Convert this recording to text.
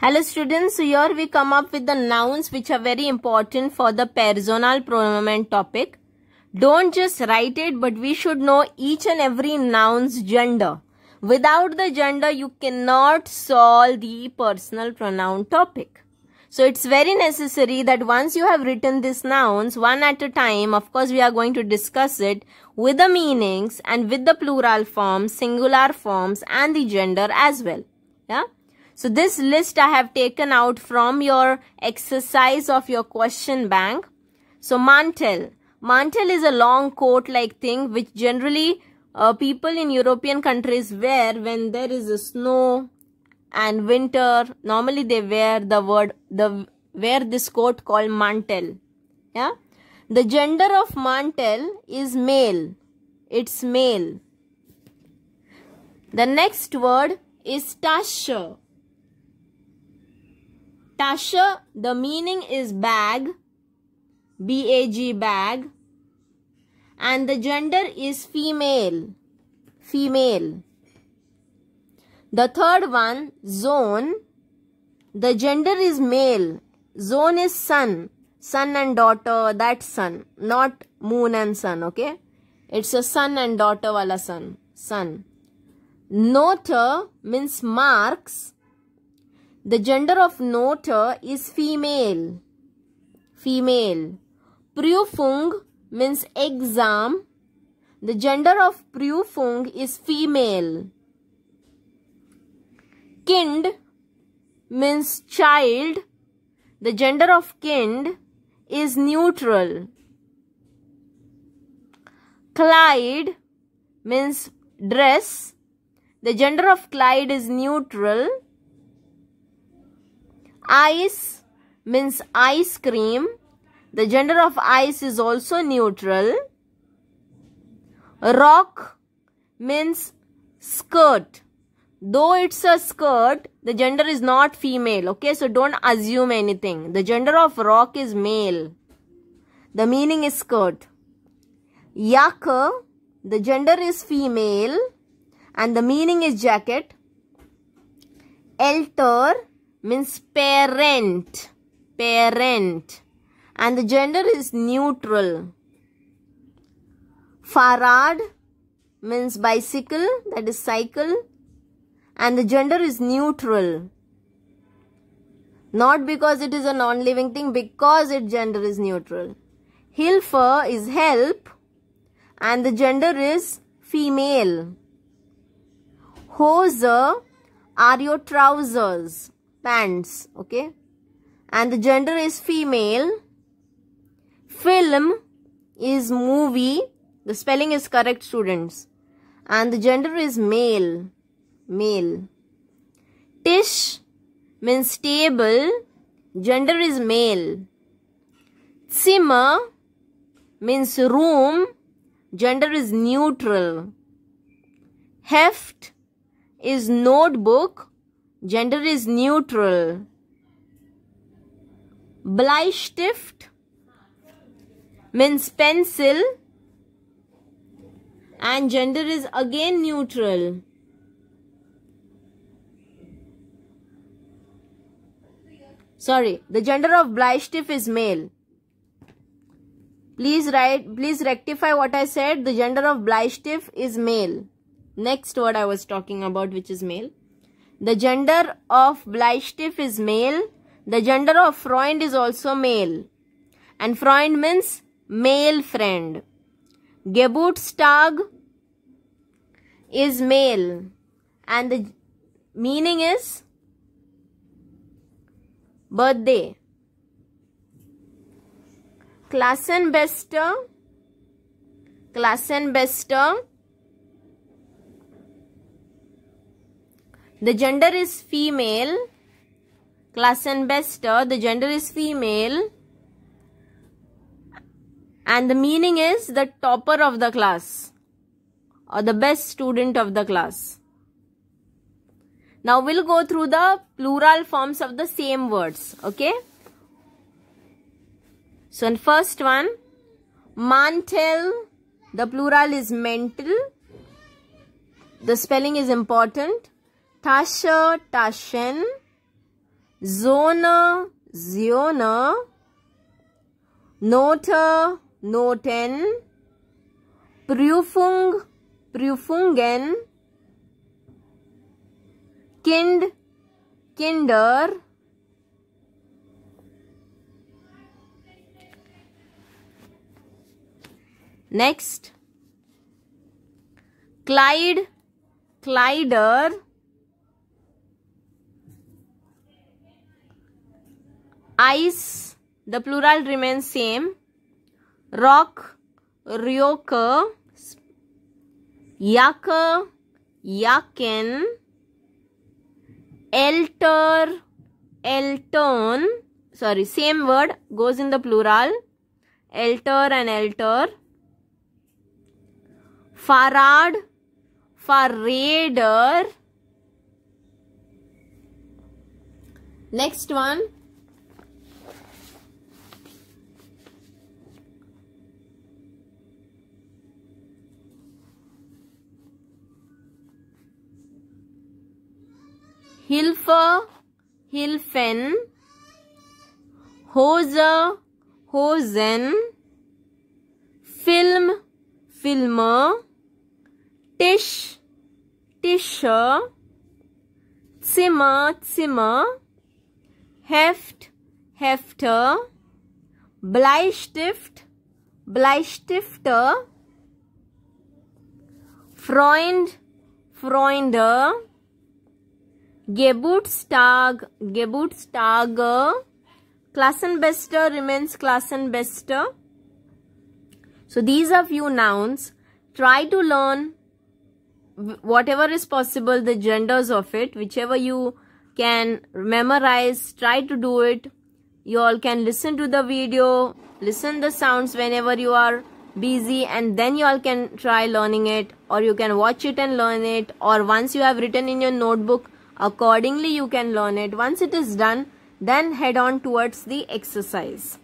Hello students, so here we come up with the nouns which are very important for the personal pronoun topic. Don't just write it, but we should know each and every noun's gender. Without the gender, you cannot solve the personal pronoun topic. So it's very necessary that once you have written these nouns one at a time, of course we are going to discuss it with the meanings and with the plural forms, singular forms and the gender as well. Yeah. So this list I have taken out from your exercise of your question bank. So mantle. Mantle is a long coat like thing which generally people in European countries wear when there is a snow and winter. Normally they wear wear this coat called mantle. Yeah. The gender of mantle is male. It's male. The next word is Tasche. Tasche, the meaning is bag, B-A-G, bag, and the gender is female, female. The third one, zone, the gender is male, zone is sun, son and daughter, that sun, not moon and sun, okay? It's a son and daughter wala sun, sun. Note means marks. The gender of note is female, female. Prüfung means exam. The gender of Prüfung is female. Kind means child. The gender of kind is neutral. Kleid means dress. The gender of Kleid is neutral. Ice means ice cream. The gender of ice is also neutral. Rock means skirt. Though it's a skirt, the gender is not female. Okay, so don't assume anything. The gender of rock is male. The meaning is skirt. Jacke, the gender is female and the meaning is jacket. Älter means parent, parent, and the gender is neutral. Fahrrad means bicycle, that is cycle, and the gender is neutral. Not because it is a non-living thing, because its gender is neutral. Hilfe is help and the gender is female. Hose are your trousers, pants, okay, and the gender is female. Film is movie, the spelling is correct students, and the gender is male, male. Tisch means table, gender is male. Zimmer means room, gender is neutral. Heft is notebook, gender is neutral. Bleistift means pencil and gender is again neutral. Sorry, the gender of Bleistift is male. Please rectify what I said. The gender of Bleistift is male. Next word I was talking about, which is male. The gender of Bleistift is male. The gender of Freund is also male. And Freund means male friend. Geburtstag is male. And the meaning is birthday. Klassenbester. Klassenbester. The gender is female. Klassenbester, the gender is female. And the meaning is the topper of the class or the best student of the class. Now we'll go through the plural forms of the same words. Okay. So in first one, mantel, the plural is mental. The spelling is important. Tasche, Taschen. Zone, Zione, Note, Noten, Prüfung, Prüfungen, Kind, Kinder, next, Clyde, Kleider, Ice, the plural remains same, Rock, Ryoke, Jacke, Jacken, Elter, Elton, sorry, same word goes in the plural, Elter and Elter, Farad, Farrader, next one, Hilfe, Hilfen, Hose, Hosen, Film, Filmer, Tisch, Tische, Zimmer, Zimmer, Heft, Hefter, Bleistift, Bleistifter, Freund, Freunde, Geburtstag, Geburtstage, Klassenbester remains Klassenbester. So these are few nouns. Try to learn whatever is possible, the genders of it, whichever you can memorize, try to do it. You all can listen to the video, listen the sounds whenever you are busy, and then you all can try learning it, or you can watch it and learn it, or once you have written in your notebook, accordingly you can learn it. Once it is done, then head on towards the exercise.